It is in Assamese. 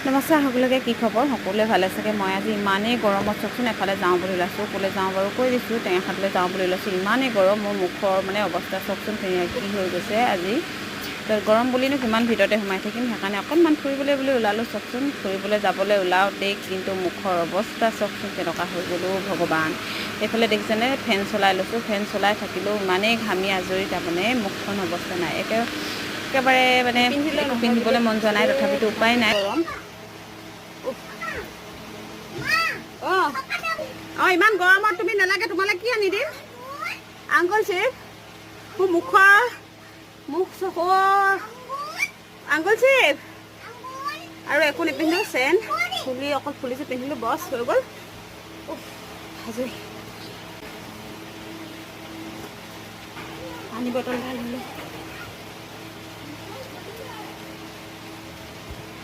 নমস্কাৰ সকলোকে, কি খবৰ? সকলোৱে ভালে চাগে। মই আজি ইমানেই গৰমত চাওকচোন এফালে যাওঁ বুলি ওলাইছোঁ। ক'লৈ যাওঁ বাৰু কৈ দিছোঁ, টেঙাখাটলৈ যাওঁ বুলি ওলাইছোঁ। ইমানেই গৰম, মোৰ মুখৰ মানে অৱস্থা চাওকচোন কি হৈ গৈছে আজি। তো গৰম বুলিনো কিমান ভিতৰতে সোমাই থাকিম, সেইকাৰণে অকণমান ফুৰিবলৈ বুলি ওলালোঁ চাওকচোন। ফুৰিবলৈ যাবলৈ ওলাওঁতেই কিন্তু মুখৰ অৱস্থা চাওকচোন কেনেকুৱা হৈ গ'লো ভগৱান। এইফালে দেখিছেনে, ফেন চলাই লৈছোঁ। ফেন চলাই থাকিলেও ইমানেই ঘামি আজৰি, তাৰমানে মুখখন অৱস্থা নাই। একেবাৰে মানে একো পিন্ধিবলৈ মন যোৱা নাই, তথাপিতো উপায় নাই। গৰম ইমান গৰমত তুমি নালাগে, তোমালৈ কি আনি দিম? আংকল চিপ, মোৰ মুখ আংকল চিপ আৰু একো নিপিন্ধো। চেন ফুলি অকল ফুলিছে পিন্ধিলোঁ, বছ হৈ গ'ল। আজৰি পানী বটল ভাল হ'লো।